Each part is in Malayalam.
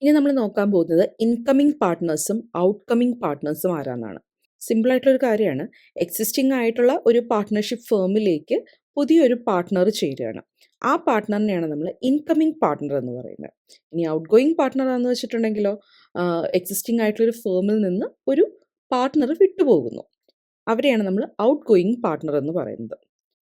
ഇനി നമ്മൾ നോക്കാൻ പോകുന്നത് ഇൻകമിംഗ് പാർട്ട്നേഴ്സും ഔട്ട്കമിംഗ് പാർട്ട്നേഴ്സും ആരാന്നാണ്. സിമ്പിളായിട്ടുള്ളൊരു കാര്യമാണ്. എക്സിസ്റ്റിംഗ് ആയിട്ടുള്ള ഒരു പാർട്ട്ണർഷിപ്പ് ഫേമിലേക്ക് പുതിയൊരു പാർട്ട്ണർ ചേരുകയാണ്. ആ പാർട്ട്ണറിനെയാണ് നമ്മൾ ഇൻകമിംഗ് പാർട്ട്ണർ എന്ന് പറയുന്നത്. ഇനി ഔട്ട് ഗോയിങ് പാർട്ട്ണർ ആണെന്ന് വെച്ചിട്ടുണ്ടെങ്കിലോ, എക്സിസ്റ്റിംഗ് ആയിട്ടുള്ളൊരു ഫേമിൽ നിന്ന് ഒരു പാർട്ട്ണർ വിട്ടുപോകുന്നു. അവരെയാണ് നമ്മൾ ഔട്ട് ഗോയിങ് പാർട്ട്ണർ എന്ന് പറയുന്നത്.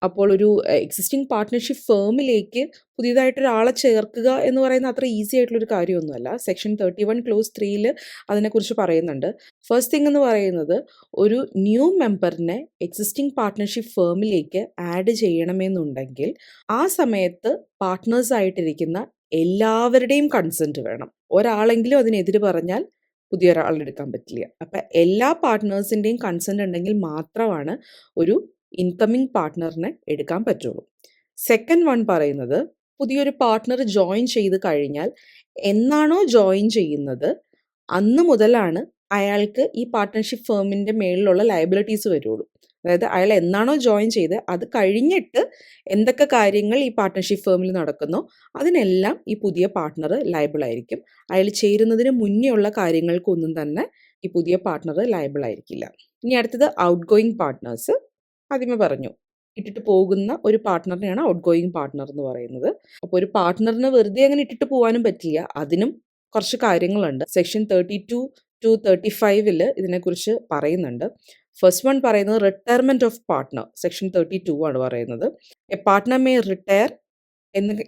അപ്പോൾ ഒരു എക്സിസ്റ്റിംഗ് പാർട്ട്ണർഷിപ്പ് ഫേമിലേക്ക് പുതിയതായിട്ടൊരാളെ ചേർക്കുക എന്ന് പറയുന്നത് അത്ര ഈസി ആയിട്ടുള്ളൊരു കാര്യമൊന്നുമല്ല. സെക്ഷൻ 31 ക്ലോസ് 3 അതിനെക്കുറിച്ച് പറയുന്നുണ്ട്. ഫസ്റ്റ് തിങ് എന്ന് പറയുന്നത്, ഒരു ന്യൂ മെമ്പറിനെ എക്സിസ്റ്റിംഗ് പാർട്ട്ണർഷിപ്പ് ഫേമിലേക്ക് ആഡ് ചെയ്യണമെന്നുണ്ടെങ്കിൽ ആ സമയത്ത് പാർട്ട്നേഴ്സായിട്ടിരിക്കുന്ന എല്ലാവരുടെയും കൺസെൻറ്റ് വേണം. ഒരാളെങ്കിലും അതിനെതിര് പറഞ്ഞാൽ പുതിയൊരാളെടുക്കാൻ പറ്റില്ല. അപ്പം എല്ലാ പാർട്ട്നേഴ്സിൻ്റെയും കൺസെൻറ്റ് ഉണ്ടെങ്കിൽ മാത്രമാണ് ഒരു ഇൻകമിംഗ് പാർട്ട്ണറിനെ എടുക്കാൻ പറ്റുള്ളൂ. സെക്കൻഡ് വൺ പറയുന്നത്, പുതിയൊരു പാർട്ട്ണർ ജോയിൻ ചെയ്ത് കഴിഞ്ഞാൽ എന്നാണോ ജോയിൻ ചെയ്യുന്നത് അന്ന് മുതലാണ് അയാൾക്ക് ഈ പാർട്ട്ണർഷിപ്പ് ഫേമിൻ്റെ മേളിലുള്ള ലയബിലിറ്റീസ് വരുള്ളൂ. അതായത് അയാൾ എന്നാണോ ജോയിൻ ചെയ്ത് അത് കഴിഞ്ഞിട്ട് എന്തൊക്കെ കാര്യങ്ങൾ ഈ പാർട്ട്ണർഷിപ്പ് ഫേമിൽ നടക്കുന്നോ അതിനെല്ലാം ഈ പുതിയ പാർട്ട്ണർ ലയബിൾ ആയിരിക്കും. അയാൾ ചേരുന്നതിന് മുന്നേ ഉള്ള കാര്യങ്ങൾക്കൊന്നും തന്നെ ഈ പുതിയ പാർട്ട്ണർ ലയബിൾ ആയിരിക്കില്ല. ഇനി അടുത്തത് ഔട്ട് ഗോയിങ് പാർട്ട്നേഴ്സ്. ആദ്യമേ പറഞ്ഞു, ഇട്ടിട്ട് പോകുന്ന ഒരു പാർട്ട്ണറിനെയാണ് ഔട്ട് ഗോയിങ് പാർട്ട്ണർ എന്ന് പറയുന്നത്. അപ്പോൾ ഒരു പാർട്ട്ണറിന് വെറുതെ അങ്ങനെ ഇട്ടിട്ട് പോകാനും പറ്റില്ല. അതിനും കുറച്ച് കാര്യങ്ങളുണ്ട്. സെക്ഷൻ 32 to 35 ഇതിനെക്കുറിച്ച് പറയുന്നുണ്ട്. ഫസ്റ്റ് വൺ പറയുന്നത് റിട്ടയർമെൻറ്റ് ഓഫ് പാർട്ട്ണർ. സെക്ഷൻ 32 ആണ് പറയുന്നത്. എ പാർട്ട്ണർ മേ റിട്ടയർ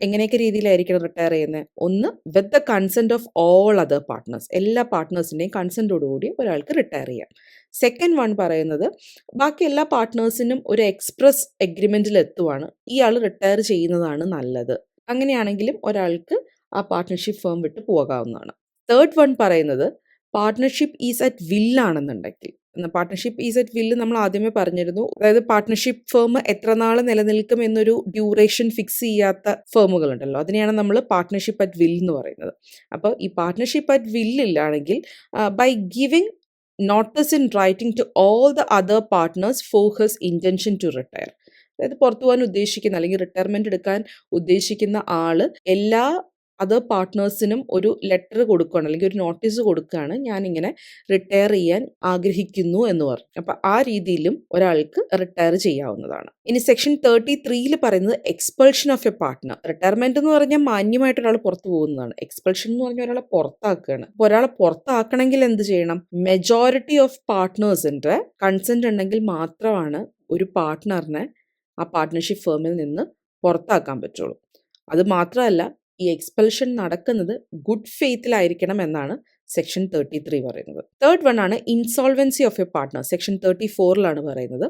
എങ്ങനെയൊക്കെ രീതിയിലായിരിക്കണം റിട്ടയർ ചെയ്യുന്നത്? ഒന്ന്, with the consent of all other partners. എല്ലാ പാർട്ട്നേഴ്സിൻ്റെയും കൺസെൻറ്റോടുകൂടി ഒരാൾക്ക് റിട്ടയർ ചെയ്യാം. സെക്കൻഡ് വൺ പറയുന്നത്, ബാക്കി എല്ലാ പാർട്ട്നേഴ്സിനും ഒരു എക്സ്പ്രസ് എഗ്രിമെൻറ്റിൽ എത്തുവാണ് ഇയാൾ റിട്ടയർ ചെയ്യുന്നതാണ് നല്ലത്. അങ്ങനെയാണെങ്കിലും ഒരാൾക്ക് ആ പാർട്ട്ണർഷിപ്പ് ഫേം വിട്ട് പോകാവുന്നതാണ്. തേർഡ് വൺ പറയുന്നത്, പാർട്ട്ണർഷിപ്പ് ഈസ് അറ്റ് വില്ലാണെന്നുണ്ടെങ്കിൽ. പാർട്ട്ണർഷിപ്പ് ഈസ് അറ്റ് വില്ല് നമ്മൾ ആദ്യമേ പറഞ്ഞിരുന്നു. അതായത് പാർട്ട്ണർഷിപ്പ് ഫേം എത്ര നാൾ നിലനിൽക്കും എന്നൊരു ഡ്യൂറേഷൻ ഫിക്സ് ചെയ്യാത്ത ഫേമുകളുണ്ടല്ലോ, അതിനെയാണ് നമ്മൾ പാർട്ട്ണർഷിപ്പ് അറ്റ് വിൽ എന്ന് പറയുന്നത്. അപ്പോൾ ഈ പാർട്ട്ണർഷിപ്പ് അറ്റ് വില്ലിലാണെങ്കിൽ by giving notice in writing to all the other partners for his intention to retire. അതായത് പുറത്തു പോകാൻ ഉദ്ദേശിക്കുന്ന അല്ലെങ്കിൽ റിട്ടയർമെൻറ്റ് എടുക്കാൻ ഉദ്ദേശിക്കുന്ന ആൾ എല്ലാ അതർ പാർട്ട്നേഴ്സിനും ഒരു ലെറ്റർ കൊടുക്കുകയാണ്, അല്ലെങ്കിൽ ഒരു നോട്ടീസ് കൊടുക്കുകയാണ്, ഞാനിങ്ങനെ റിട്ടയർ ചെയ്യാൻ ആഗ്രഹിക്കുന്നു എന്ന് പറഞ്ഞു. അപ്പം ആ രീതിയിലും ഒരാൾക്ക് റിട്ടയർ ചെയ്യാവുന്നതാണ്. ഇനി സെക്ഷൻ 33 പറയുന്നത് expulsion of A partner. Retirement എന്ന് പറഞ്ഞാൽ മാന്യമായിട്ട് ഒരാൾ പുറത്തു പോകുന്നതാണ്. എക്സ്പൾഷൻ എന്ന് പറഞ്ഞാൽ ഒരാളെ പുറത്താക്കുകയാണ്. അപ്പോൾ ഒരാളെ പുറത്താക്കണമെങ്കിൽ എന്ത് ചെയ്യണം? മെജോറിറ്റി ഓഫ് പാർട്ട്നേഴ്സിൻ്റെ കൺസെന്റ് ഉണ്ടെങ്കിൽ മാത്രമാണ് ഒരു പാർട്ട്ണറിനെ ആ പാർട്ട്ണർഷിപ്പ് ഫേമിൽ നിന്ന് പുറത്താക്കാൻ പറ്റുള്ളൂ. അത് മാത്രമല്ല, ഈ എക്സ്പെൽഷൻ നടക്കുന്നത് ഗുഡ് ഫെയ്ത്തിലായിരിക്കണം എന്നാണ് സെക്ഷൻ 33 പറയുന്നത്. തേർഡ് വൺ ആണ് insolvency of A partner. Section 34 പറയുന്നത്,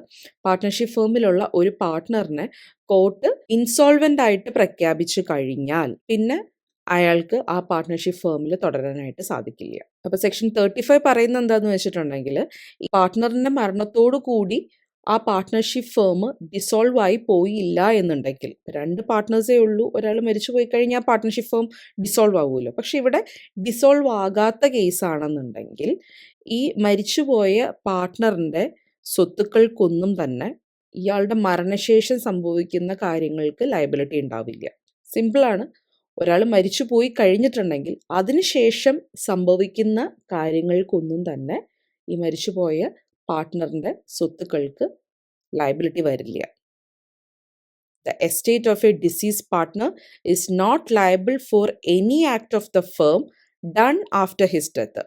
പാർട്ട്ണർഷിപ്പ് ഫേമിലുള്ള ഒരു പാർട്ട്ണറിനെ കോർട്ട് ഇൻസോൾവൻ്റ് ആയിട്ട് പ്രഖ്യാപിച്ചു കഴിഞ്ഞാൽ പിന്നെ അയാൾക്ക് ആ പാർട്ട്ണർഷിപ്പ് ഫേമിൽ തുടരാനായിട്ട് സാധിക്കില്ല. അപ്പോൾ സെക്ഷൻ 35 പറയുന്നത് എന്താണെന്ന് വെച്ചിട്ടുണ്ടെങ്കിൽ, ഈ പാർട്ട്ണറിൻ്റെ മരണത്തോടു കൂടി ആ പാർട്ട്ണർഷിപ്പ് ഫേം ഡിസോൾവ് ആയി പോയില്ല എന്നുണ്ടെങ്കിൽ, രണ്ട് പാർട്ട്നേഴ്സേ ഉള്ളൂ, ഒരാൾ മരിച്ചു പോയി കഴിഞ്ഞാൽ പാർട്ട്ണർഷിപ്പ് ഫേം ഡിസോൾവ് ആവുമല്ലോ. പക്ഷെ ഇവിടെ ഡിസോൾവ് ആകാത്ത കേസാണെന്നുണ്ടെങ്കിൽ ഈ മരിച്ചുപോയ പാർട്ട്ണറിൻ്റെ സ്വത്തുക്കൾക്കൊന്നും തന്നെ ഇയാളുടെ മരണശേഷം സംഭവിക്കുന്ന കാര്യങ്ങൾക്ക് ലയബിലിറ്റി ഉണ്ടാവില്ല. സിമ്പിളാണ്. ഒരാൾ മരിച്ചു പോയി കഴിഞ്ഞിട്ടുണ്ടെങ്കിൽ അതിനുശേഷം സംഭവിക്കുന്ന കാര്യങ്ങൾക്കൊന്നും തന്നെ ഈ മരിച്ചുപോയ പാർട്ട്ണറിൻ്റെ സ്വത്തുക്കൾക്ക് ലയബിലിറ്റി വരില്ല. The estate of a deceased partner is not liable for any act of the firm done after his death.